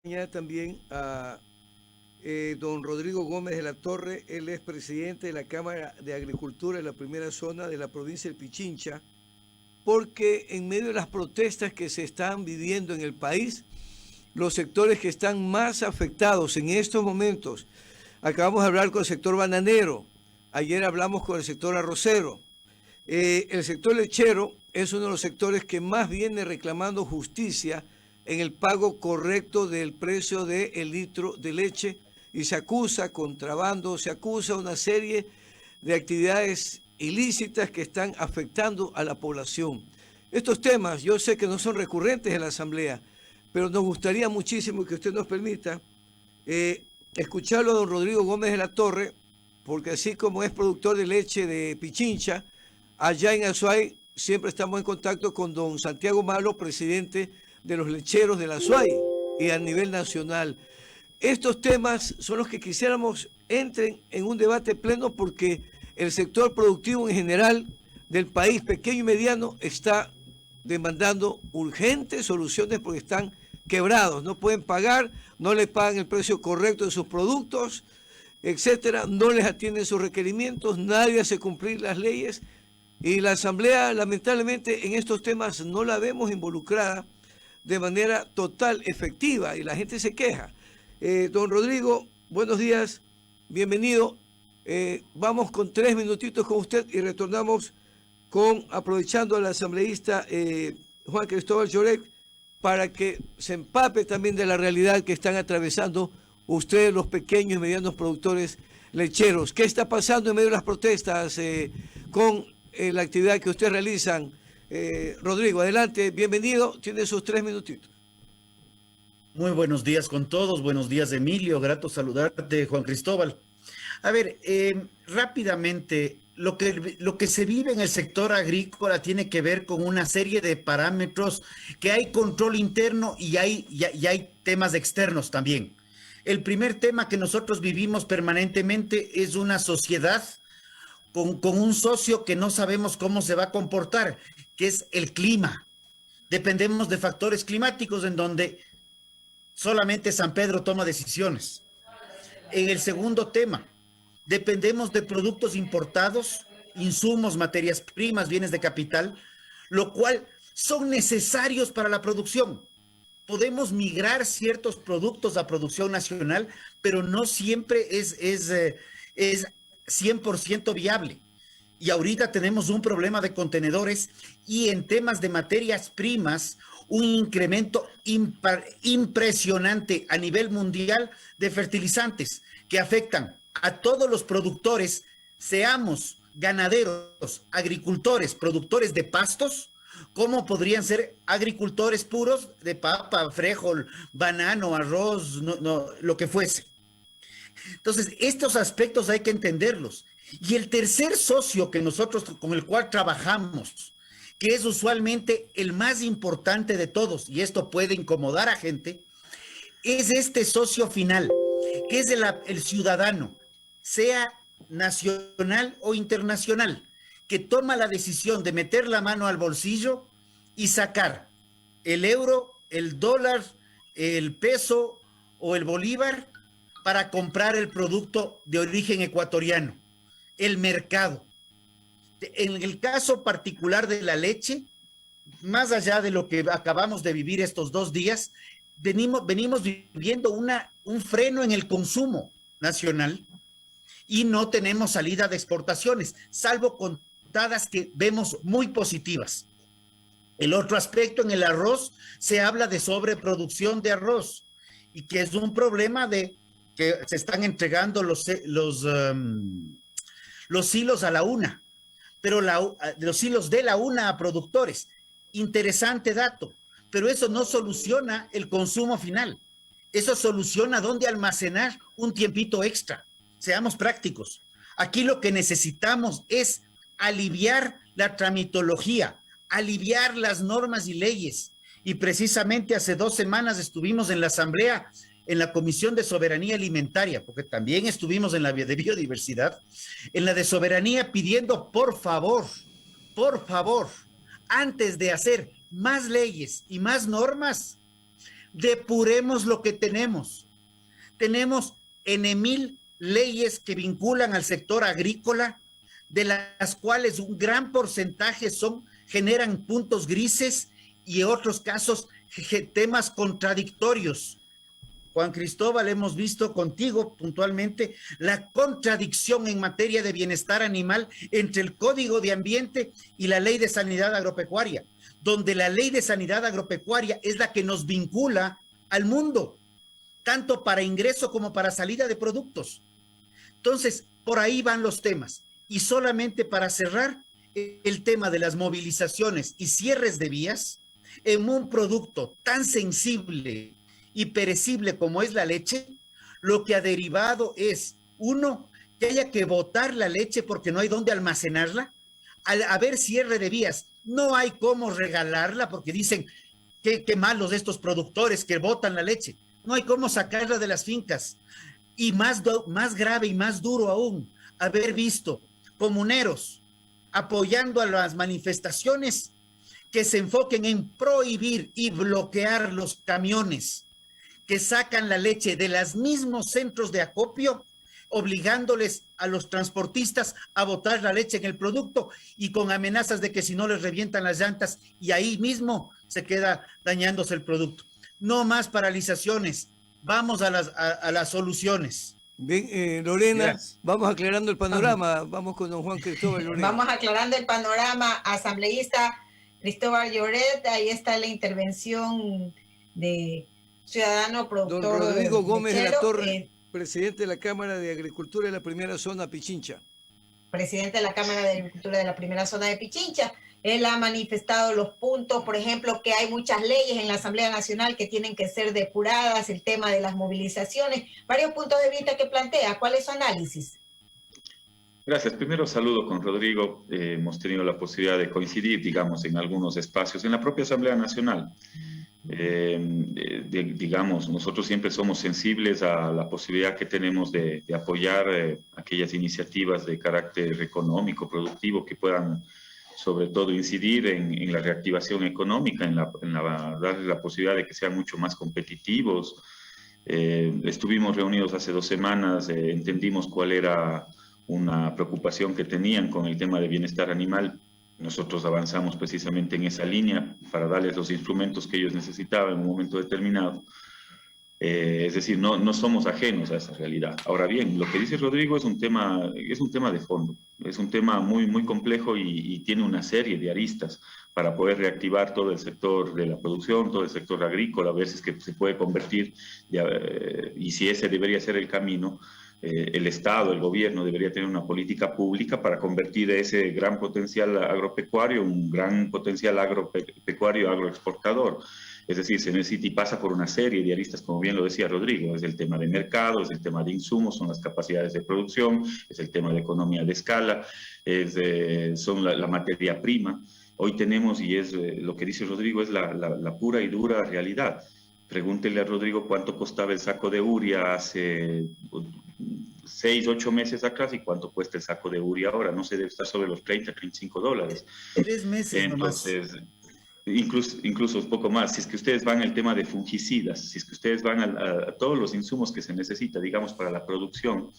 Mañana también a don Rodrigo Gómez de la Torre. Él es presidente de la Cámara de Agricultura de la primera zona de la provincia del Pichincha, porque en medio de las protestas que se están viviendo en el país, los sectores que están más afectados en estos momentos, acabamos de hablar con el sector bananero, ayer hablamos con el sector arrocero, el sector lechero es uno de los sectores que más viene reclamando justicia en el pago correcto del precio del litro de leche, y se acusa contrabando, se acusa una serie de actividades ilícitas que están afectando a la población. Estos temas yo sé que no son recurrentes en la Asamblea, pero nos gustaría muchísimo que usted nos permita escucharlo a don Rodrigo Gómez de la Torre, porque así como es productor de leche de Pichincha, allá en Azuay siempre estamos en contacto con don Santiago Malo, presidente de los lecheros de la Azuay y a nivel nacional. Estos temas son los que quisiéramos entren en un debate pleno, porque el sector productivo en general del país, pequeño y mediano, está demandando urgentes soluciones porque están quebrados, no pueden pagar, no les pagan el precio correcto de sus productos, etcétera, no les atienden sus requerimientos, nadie hace cumplir las leyes, y la Asamblea lamentablemente en estos temas no la vemos involucrada de manera total, efectiva, y la gente se queja. Don Rodrigo, buenos días, bienvenido. Vamos con 3 minutitos con usted y retornamos aprovechando al asambleísta Juan Cristóbal Lloret, para que se empape también de la realidad que están atravesando ustedes, los pequeños y medianos productores lecheros. ¿Qué está pasando en medio de las protestas con la actividad que ustedes realizan? Rodrigo, adelante, bienvenido, tiene sus 3 minutitos. Muy buenos días con todos, buenos días Emilio, grato saludarte Juan Cristóbal. A ver, rápidamente, lo que se vive en el sector agrícola tiene que ver con una serie de parámetros que hay control interno y hay temas externos también. El primer tema que nosotros vivimos permanentemente es una sociedad con un socio que no sabemos cómo se va a comportar, que es el clima. Dependemos de factores climáticos en donde solamente San Pedro toma decisiones. En el segundo tema, dependemos de productos importados, insumos, materias primas, bienes de capital, lo cual son necesarios para la producción. Podemos migrar ciertos productos a producción nacional, pero no siempre es 100% viable. Y ahorita tenemos un problema de contenedores y en temas de materias primas, un incremento impresionante a nivel mundial de fertilizantes que afectan a todos los productores, seamos ganaderos, agricultores, productores de pastos, como podrían ser agricultores puros de papa, frijol, banano, arroz, lo que fuese. Entonces, estos aspectos hay que entenderlos. Y el tercer socio que nosotros, con el cual trabajamos, que es usualmente el más importante de todos, y esto puede incomodar a gente, es este socio final, que es el ciudadano, sea nacional o internacional, que toma la decisión de meter la mano al bolsillo y sacar el euro, el dólar, el peso o el bolívar para comprar el producto de origen ecuatoriano, el mercado. En el caso particular de la leche, más allá de lo que acabamos de vivir estos 2 días, venimos viviendo un freno en el consumo nacional y no tenemos salida de exportaciones, salvo contadas que vemos muy positivas. El otro aspecto, en el arroz, se habla de sobreproducción de arroz y que es un problema de que se están entregando los silos a la UNA, pero los hilos de la UNA a productores. Interesante dato, pero eso no soluciona el consumo final. Eso soluciona dónde almacenar un tiempito extra. Seamos prácticos. Aquí lo que necesitamos es aliviar la tramitología, aliviar las normas y leyes. Y precisamente hace 2 semanas estuvimos en la Asamblea, en la Comisión de Soberanía Alimentaria, porque también estuvimos en la de biodiversidad, en la de soberanía, pidiendo por favor, antes de hacer más leyes y más normas, Depuremos lo que tenemos. Tenemos N.000 leyes que vinculan al sector agrícola, de las cuales un gran porcentaje generan puntos grises y en otros casos temas contradictorios. Juan Cristóbal, hemos visto contigo puntualmente la contradicción en materia de bienestar animal entre el Código de Ambiente y la Ley de Sanidad Agropecuaria, donde la Ley de Sanidad Agropecuaria es la que nos vincula al mundo, tanto para ingreso como para salida de productos. Entonces, por ahí van los temas. Y solamente para cerrar, el tema de las movilizaciones y cierres de vías en un producto tan sensible y perecible como es la leche, lo que ha derivado es, uno, que haya que botar la leche porque no hay dónde almacenarla. Al haber cierre de vías, no hay cómo regalarla porque dicen qué malos estos productores que botan la leche. No hay cómo sacarla de las fincas. Y más grave y más duro aún, haber visto comuneros apoyando a las manifestaciones que se enfoquen en prohibir y bloquear los camiones que sacan la leche de los mismos centros de acopio, obligándoles a los transportistas a botar la leche en el producto y con amenazas de que si no les revientan las llantas y ahí mismo se queda dañándose el producto. No más paralizaciones, vamos a las soluciones. Bien, Lorena, vamos aclarando el panorama. Vamos con don Juan Cristóbal Lloret. Vamos aclarando el panorama. Asambleísta Cristóbal Lloret, ahí está la intervención de ciudadano productor. Don Rodrigo Gómez de la Torre, presidente de la Cámara de Agricultura de la primera zona Pichincha. Presidente de la Cámara de Agricultura de la primera zona de Pichincha. Él ha manifestado los puntos, por ejemplo, que hay muchas leyes en la Asamblea Nacional que tienen que ser depuradas, el tema de las movilizaciones, varios puntos de vista que plantea. ¿Cuál es su análisis? Gracias. Primero saludo con Rodrigo. Hemos tenido la posibilidad de coincidir, digamos, en algunos espacios en la propia Asamblea Nacional. Digamos, nosotros siempre somos sensibles a la posibilidad que tenemos de apoyar aquellas iniciativas de carácter económico, productivo, que puedan sobre todo incidir en la reactivación económica, en darles la posibilidad de que sean mucho más competitivos. Estuvimos reunidos hace 2 semanas, entendimos cuál era una preocupación que tenían con el tema de bienestar animal. Nosotros avanzamos precisamente en esa línea para darles los instrumentos que ellos necesitaban en un momento determinado. Es decir, no somos ajenos a esa realidad. Ahora bien, lo que dice Rodrigo es un tema de fondo, es un tema muy, muy complejo y tiene una serie de aristas para poder reactivar todo el sector de la producción, todo el sector agrícola, a ver si es que se puede convertir, y si ese debería ser el camino. El Estado, el gobierno debería tener una política pública para convertir ese gran potencial agropecuario, un gran potencial agropecuario agroexportador. Es decir, se necesita y pasa por una serie de aristas, como bien lo decía Rodrigo, es el tema de mercado, es el tema de insumos, son las capacidades de producción, es el tema de economía de escala, son la materia prima. Hoy tenemos, y es lo que dice Rodrigo, es la pura y dura realidad. Pregúntele a Rodrigo cuánto costaba el saco de urea hace 6, 8 meses atrás y cuánto cuesta el saco de urea ahora. No se debe estar sobre los $30, $35. 3 meses entonces, nomás. Incluso un poco más. Si es que ustedes van al tema de fungicidas, si es que ustedes van a todos los insumos que se necesita, digamos, para la producción,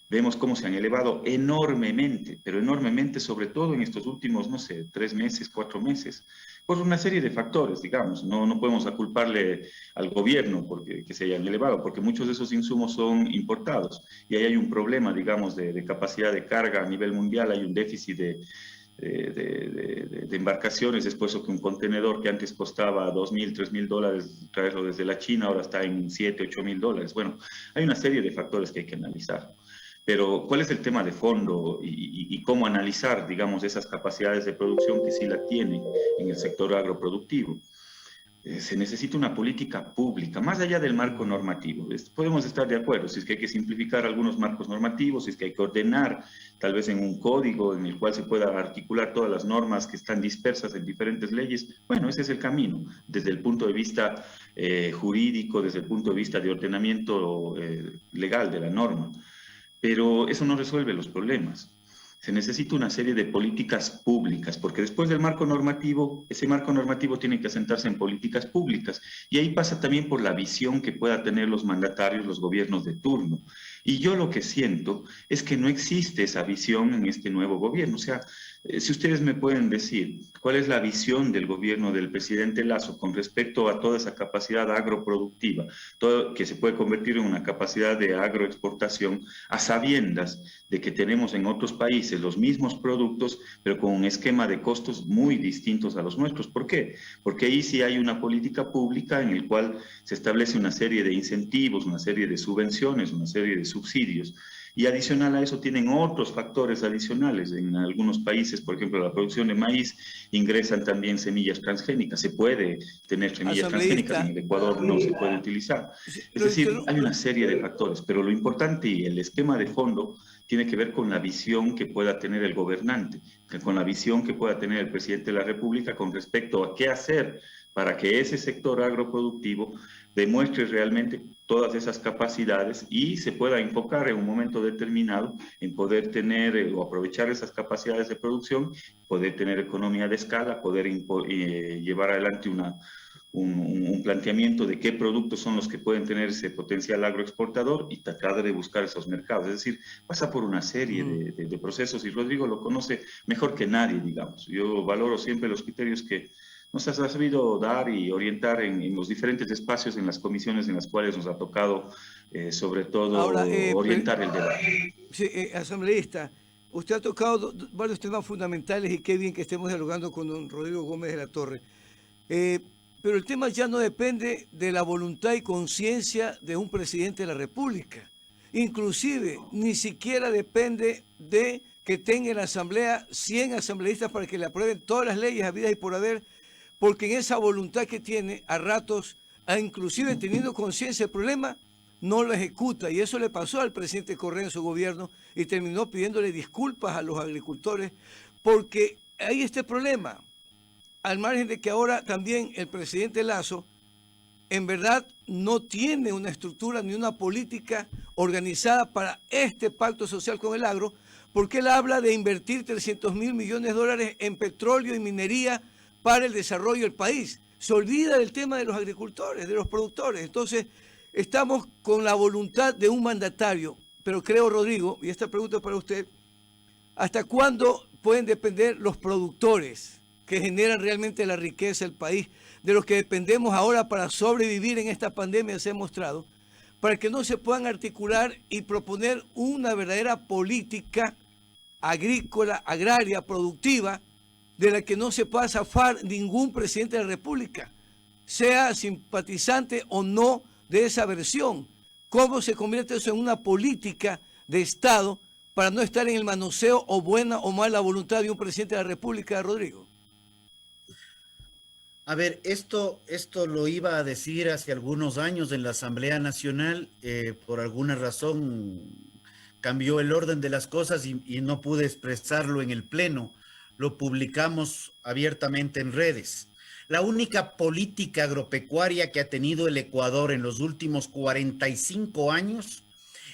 vemos cómo se han elevado enormemente, pero enormemente, sobre todo en estos últimos, no sé, 3 meses, 4 meses, por una serie de factores, digamos. No podemos culparle al gobierno porque que se hayan elevado, porque muchos de esos insumos son importados y ahí hay un problema, digamos, de capacidad de carga a nivel mundial, hay un déficit de embarcaciones. Es por eso que un contenedor que antes costaba $2,000, $3,000 traerlo desde la China, ahora está en $7,000, $8,000. Bueno, hay una serie de factores que hay que analizar. Pero, ¿cuál es el tema de fondo y cómo analizar, digamos, esas capacidades de producción que sí la tienen en el sector agroproductivo? Se necesita una política pública, más allá del marco normativo. Podemos estar de acuerdo, si es que hay que simplificar algunos marcos normativos, si es que hay que ordenar, tal vez en un código en el cual se pueda articular todas las normas que están dispersas en diferentes leyes. Bueno, ese es el camino, desde el punto de vista jurídico, desde el punto de vista de ordenamiento legal de la norma. Pero eso no resuelve los problemas. Se necesita una serie de políticas públicas, porque después del marco normativo, ese marco normativo tiene que asentarse en políticas públicas. Y ahí pasa también por la visión que puedan tener los mandatarios, los gobiernos de turno. Y yo lo que siento es que no existe esa visión en este nuevo gobierno. O sea, si ustedes me pueden decir cuál es la visión del gobierno del presidente Lasso con respecto a toda esa capacidad agroproductiva, todo, que se puede convertir en una capacidad de agroexportación, a sabiendas de que tenemos en otros países los mismos productos, pero con un esquema de costos muy distintos a los nuestros. ¿Por qué? Porque ahí sí hay una política pública en la cual se establece una serie de incentivos, una serie de subvenciones, una serie de subsidios. Y adicional a eso tienen otros factores adicionales. En algunos países, por ejemplo, la producción de maíz, ingresan también semillas transgénicas. Se puede tener semillas transgénicas, en el Ecuador no se puede utilizar. Es decir, hay una serie de factores, pero lo importante y el esquema de fondo tiene que ver con la visión que pueda tener el gobernante, con la visión que pueda tener el presidente de la República con respecto a qué hacer para que ese sector agroproductivo demuestre realmente todas esas capacidades y se pueda enfocar en un momento determinado en poder tener o aprovechar esas capacidades de producción, poder tener economía de escala, poder llevar adelante un planteamiento de qué productos son los que pueden tener ese potencial agroexportador y tratar de buscar esos mercados. Es decir, pasa por una serie de procesos y Rodrigo lo conoce mejor que nadie, digamos. Yo valoro siempre los criterios que nos ha sabido dar y orientar en los diferentes espacios, en las comisiones en las cuales nos ha tocado, sobre todo, ahora, orientar el debate. Sí, asambleísta, usted ha tocado varios temas fundamentales y qué bien que estemos dialogando con don Rodrigo Gómez de la Torre. Pero el tema ya no depende de la voluntad y conciencia de un presidente de la República. Inclusive, ni siquiera depende de que tenga en la Asamblea 100 asambleístas para que le aprueben todas las leyes habidas y por haber, porque en esa voluntad que tiene, a ratos, inclusive teniendo conciencia del problema, no lo ejecuta. Y eso le pasó al presidente Correa en su gobierno y terminó pidiéndole disculpas a los agricultores, porque hay este problema. Al margen de que ahora también el presidente Lasso, en verdad, no tiene una estructura ni una política organizada para este pacto social con el agro, porque él habla de invertir 300.000 millones de dólares en petróleo y minería para el desarrollo del país. Se olvida del tema de los agricultores, de los productores. Entonces, estamos con la voluntad de un mandatario, pero creo, Rodrigo, y esta pregunta es para usted, ¿hasta cuándo pueden depender los productores que generan realmente la riqueza del país, de los que dependemos ahora para sobrevivir en esta pandemia, se ha mostrado, para que no se puedan articular y proponer una verdadera política agrícola, agraria, productiva, de la que no se pueda zafar ningún presidente de la República, sea simpatizante o no de esa versión? ¿Cómo se convierte eso en una política de Estado para no estar en el manoseo o buena o mala voluntad de un presidente de la República, Rodrigo? A ver, esto lo iba a decir hace algunos años en la Asamblea Nacional, por alguna razón cambió el orden de las cosas y no pude expresarlo en el Pleno. Lo publicamos abiertamente en redes. La única política agropecuaria que ha tenido el Ecuador en los últimos 45 años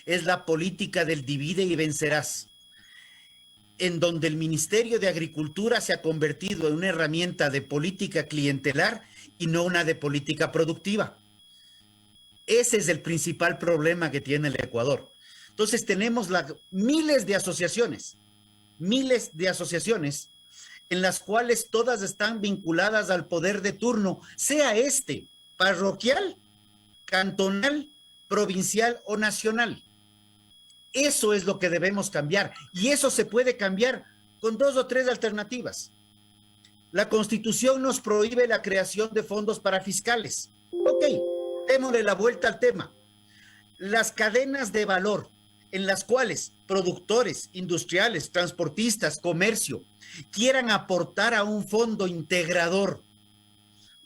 es la política del divide y vencerás, en donde el Ministerio de Agricultura se ha convertido en una herramienta de política clientelar y no una de política productiva. Ese es el principal problema que tiene el Ecuador. Entonces tenemos miles de asociaciones en las cuales todas están vinculadas al poder de turno, sea este parroquial, cantonal, provincial o nacional. Eso es lo que debemos cambiar, y eso se puede cambiar con 2 o 3 alternativas. La Constitución nos prohíbe la creación de fondos para fiscales. Ok, démosle la vuelta al tema. Las cadenas de valor en las cuales productores, industriales, transportistas, comercio quieran aportar a un fondo integrador,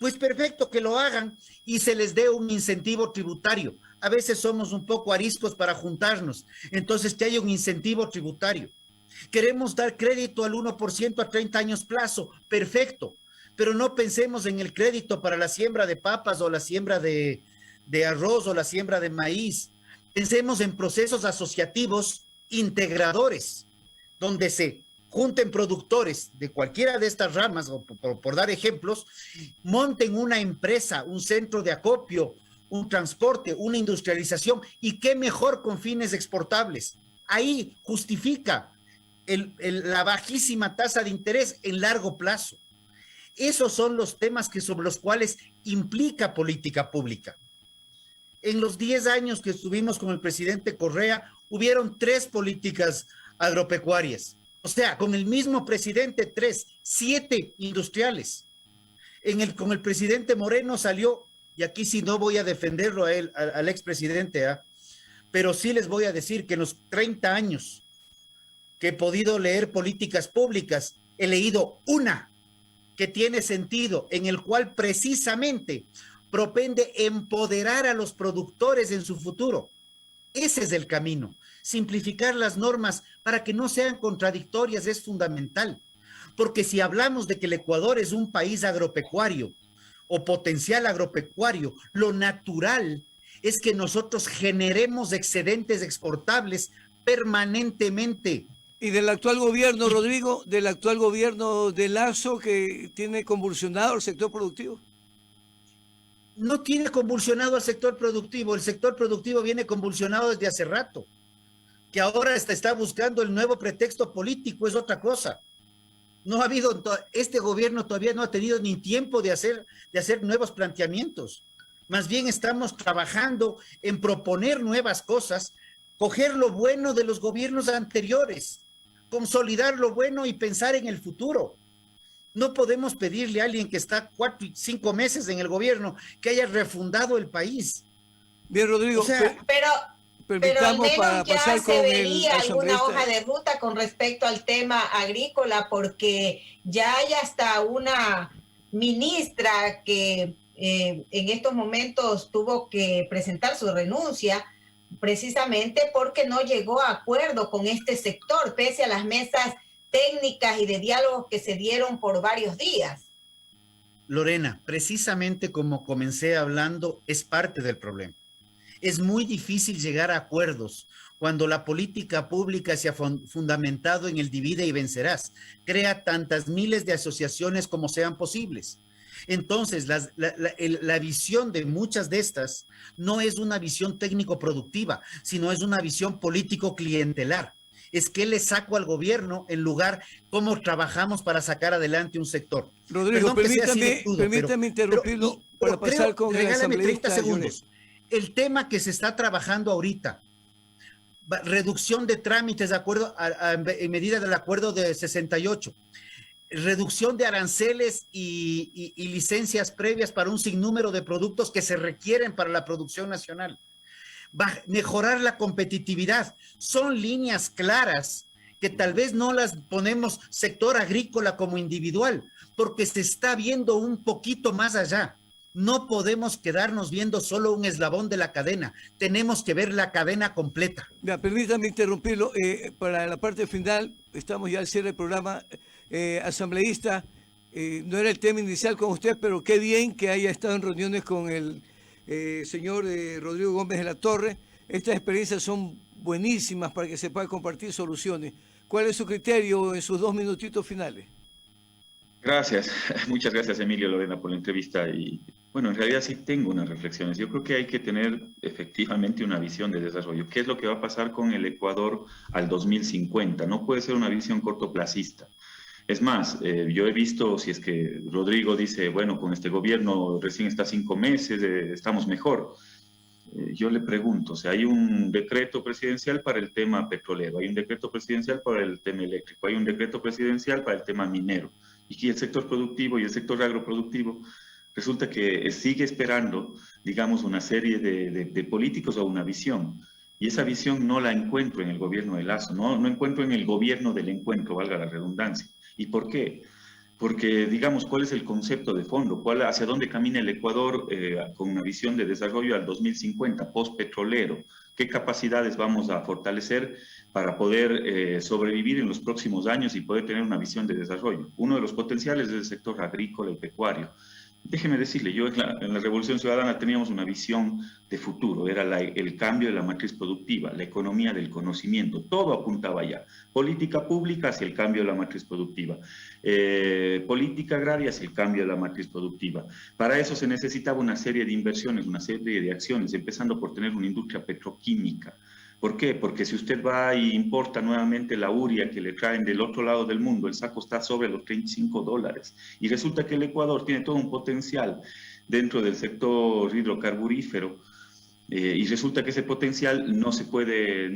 pues perfecto, que lo hagan y se les dé un incentivo tributario. A veces somos un poco ariscos para juntarnos, entonces que haya un incentivo tributario. Queremos dar crédito al 1% a 30 años plazo, perfecto, pero no pensemos en el crédito para la siembra de papas o la siembra de arroz o la siembra de maíz. Pensemos en procesos asociativos integradores, donde se junten productores de cualquiera de estas ramas, o por dar ejemplos, monten una empresa, un centro de acopio, un transporte, una industrialización, y qué mejor con fines exportables. Ahí justifica la bajísima tasa de interés en largo plazo. Esos son los temas sobre los cuales implica política pública. En los 10 años que estuvimos con el presidente Correa, hubieron 3 políticas agropecuarias. O sea, con el mismo presidente 7 industriales. Con el presidente Moreno salió, y aquí sí no voy a defenderlo a él, al expresidente, pero sí les voy a decir que en los 30 años que he podido leer políticas públicas, he leído una que tiene sentido, en el cual precisamente propende empoderar a los productores en su futuro. Ese es el camino. Simplificar las normas para que no sean contradictorias es fundamental. Porque si hablamos de que el Ecuador es un país agropecuario o potencial agropecuario, lo natural es que nosotros generemos excedentes exportables permanentemente. Y del actual gobierno, Rodrigo, del actual gobierno de Lasso, que tiene convulsionado el sector productivo. No tiene convulsionado al sector productivo. El sector productivo viene convulsionado desde hace rato. Que ahora está buscando el nuevo pretexto político es otra cosa. No ha habido, este gobierno todavía no ha tenido ni tiempo de hacer nuevos planteamientos. Más bien estamos trabajando en proponer nuevas cosas, coger lo bueno de los gobiernos anteriores, consolidar lo bueno y pensar en el futuro. No podemos pedirle a alguien que está 4 y 5 meses en el gobierno que haya refundado el país. Bien, Rodrigo. O sea, pero al menos para ya pasar se veía alguna hoja de ruta con respecto al tema agrícola, porque ya hay hasta una ministra que en estos momentos tuvo que presentar su renuncia precisamente porque no llegó a acuerdo con este sector, pese a las mesas técnicas y de diálogos que se dieron por varios días. Lorena, precisamente como comencé hablando, es parte del problema. Es muy difícil llegar a acuerdos cuando la política pública se ha fundamentado en el divide y vencerás. Crea tantas miles de asociaciones como sean posibles. Entonces, la visión de muchas de estas no es una visión técnico-productiva, sino es una visión político-clientelar. Es que le saco al gobierno en lugar cómo trabajamos para sacar adelante un sector. Rodrigo, permítame interrumpirlo para pasar con el asambleísta. 30 segundos. El tema que se está trabajando ahorita, reducción de trámites de acuerdo en medida del acuerdo de 68, reducción de aranceles y licencias previas para un sinnúmero de productos que se requieren para la producción nacional. Mejorar la competitividad. Son líneas claras que tal vez no las ponemos sector agrícola como individual, porque se está viendo un poquito más allá. No podemos quedarnos viendo solo un eslabón de la cadena. Tenemos que ver la cadena completa. Ya, permítame interrumpirlo. Para la parte final, estamos ya al cierre del programa. Asambleísta, no era el tema inicial con usted, pero qué bien que haya estado en reuniones con el señor Rodrigo Gómez de la Torre. Estas experiencias son buenísimas para que se puedan compartir soluciones. ¿Cuál es su criterio en sus 2 minutitos finales? Gracias, muchas gracias Emilio, Lorena, por la entrevista. Y bueno, en realidad sí tengo unas reflexiones. Yo creo que hay que tener efectivamente una visión de desarrollo. ¿Qué es lo que va a pasar con el Ecuador al 2050? No puede ser una visión cortoplacista. Es más, yo he visto, si es que Rodrigo dice, bueno, con este gobierno recién está 5 meses, estamos mejor. Yo le pregunto, o sea, hay un decreto presidencial para el tema petrolero, hay un decreto presidencial para el tema eléctrico, hay un decreto presidencial para el tema minero. Y el sector productivo y el sector agroproductivo resulta que sigue esperando, digamos, una serie de políticos o una visión. Y esa visión no la encuentro en el gobierno de Lasso, no encuentro en el gobierno del encuentro, valga la redundancia. ¿Y por qué? Porque, digamos, ¿cuál es el concepto de fondo? ¿Hacia dónde camina el Ecuador con una visión de desarrollo al 2050, post-petrolero? ¿Qué capacidades vamos a fortalecer para poder sobrevivir en los próximos años y poder tener una visión de desarrollo? Uno de los potenciales es el sector agrícola y pecuario. Déjeme decirle, yo en la Revolución Ciudadana teníamos una visión de futuro, era el cambio de la matriz productiva, la economía del conocimiento, todo apuntaba allá. Política pública hacia el cambio de la matriz productiva, política agraria hacia el cambio de la matriz productiva. Para eso se necesitaba una serie de inversiones, una serie de acciones, empezando por tener una industria petroquímica. ¿Por qué? Porque si usted va e importa nuevamente la urea que le traen del otro lado del mundo, el saco está sobre los $35. Y resulta que el Ecuador tiene todo un potencial dentro del sector hidrocarburífero, y resulta que ese potencial no se puede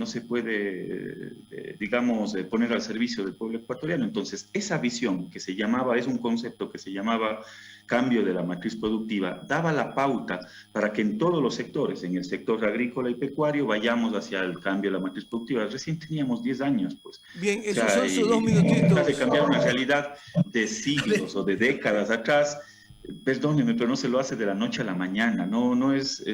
digamos, poner al servicio del pueblo ecuatoriano. Entonces, esa visión que se llamaba, es un concepto que se llamaba cambio de la matriz productiva, daba la pauta para que en todos los sectores, en el sector agrícola y pecuario, vayamos hacia el cambio de la matriz productiva. Recién teníamos 10 años, pues. Bien, esos son sus 2 minutitos. De cambiar una realidad de siglos o de décadas atrás. Perdóneme, pero no se lo hace de la noche a la mañana, no es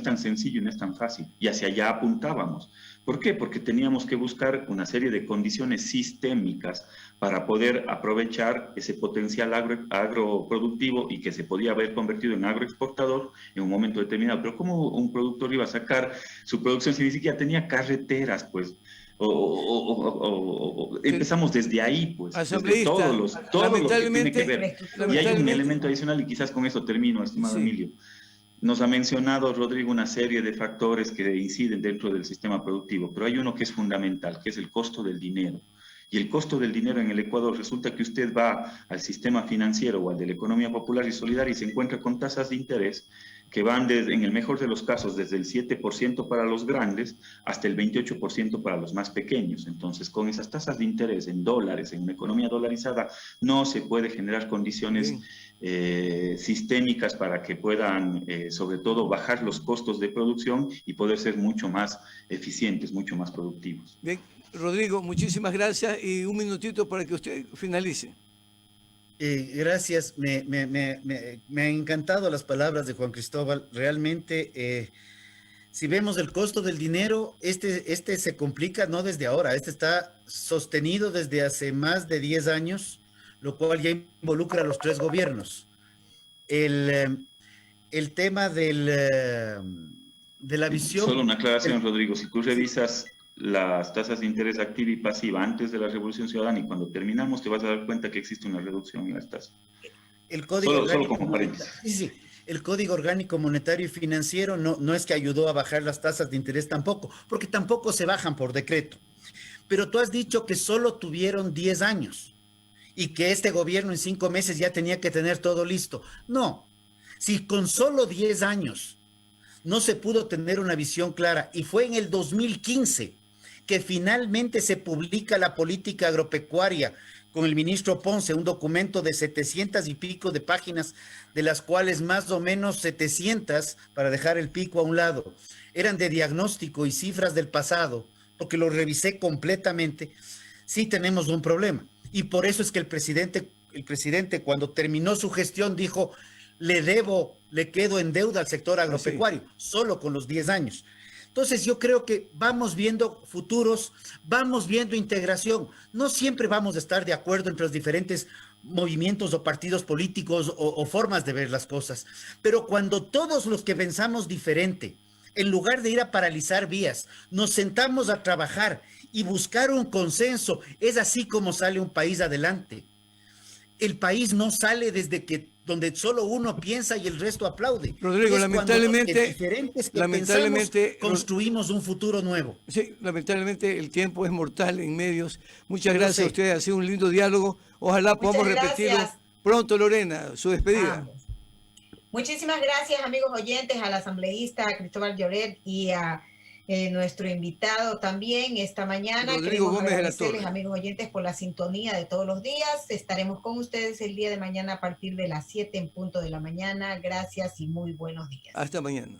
tan sencillo y no es tan fácil. Y hacia allá apuntábamos. ¿Por qué? Porque teníamos que buscar una serie de condiciones sistémicas para poder aprovechar ese potencial agroproductivo y que se podía haber convertido en agroexportador en un momento determinado. Pero ¿cómo un productor iba a sacar su producción si ni siquiera tenía carreteras, pues? Empezamos desde ahí, pues, desde todo lo que tiene que ver. Y hay un elemento adicional, y quizás con eso termino, estimado Emilio. Nos ha mencionado, Rodrigo, una serie de factores que inciden dentro del sistema productivo, pero hay uno que es fundamental, que es el costo del dinero. Y el costo del dinero en el Ecuador, resulta que usted va al sistema financiero o al de la economía popular y solidaria y se encuentra con tasas de interés que van, en el mejor de los casos, desde el 7% para los grandes hasta el 28% para los más pequeños. Entonces, con esas tasas de interés en dólares, en una economía dolarizada, no se puede generar condiciones sistémicas para que puedan, sobre todo, bajar los costos de producción y poder ser mucho más eficientes, mucho más productivos. Bien, Rodrigo, muchísimas gracias y un minutito para que usted finalice. Gracias, me han encantado las palabras de Juan Cristóbal. Realmente, si vemos el costo del dinero, este se complica no desde ahora, este está sostenido desde hace más de 10 años, lo cual ya involucra a los 3 gobiernos. El tema de la visión... Solo una aclaración, Rodrigo, si tú revisas las tasas de interés activa y pasiva antes de la Revolución Ciudadana y cuando terminamos te vas a dar cuenta que existe una reducción en las tasas. El Código solo como paréntesis. Sí. El Código Orgánico Monetario y Financiero no es que ayudó a bajar las tasas de interés tampoco, porque tampoco se bajan por decreto. Pero tú has dicho que solo tuvieron 10 años y que este gobierno en 5 meses ya tenía que tener todo listo. No, si con solo 10 años no se pudo tener una visión clara y fue en el 2015 que finalmente se publica la política agropecuaria con el ministro Ponce, un documento de 700 y pico de páginas, de las cuales más o menos 700, para dejar el pico a un lado, eran de diagnóstico y cifras del pasado, porque lo revisé completamente. Sí tenemos un problema. Y por eso es que el presidente cuando terminó su gestión dijo, le quedo en deuda al sector agropecuario, solo con los 10 años. Entonces yo creo que vamos viendo futuros, vamos viendo integración. No siempre vamos a estar de acuerdo entre los diferentes movimientos o partidos políticos o formas de ver las cosas. Pero cuando todos los que pensamos diferente, en lugar de ir a paralizar vías, nos sentamos a trabajar y buscar un consenso, es así como sale un país adelante. El país no sale donde solo uno piensa y el resto aplaude. Rodrigo, lamentablemente pensamos, construimos un futuro nuevo. Sí, lamentablemente el tiempo es mortal en medios. Muchas gracias a ustedes, ha sido un lindo diálogo. Ojalá podamos repetirlo pronto, Lorena, su despedida. Muchísimas gracias, amigos oyentes, al asambleísta Cristóbal Lloret y a nuestro invitado también esta mañana. Rodrigo Gómez de la Torre. Amigos oyentes, por la sintonía de todos los días. Estaremos con ustedes el día de mañana a partir de las 7 en punto de la mañana. Gracias y muy buenos días. Hasta mañana.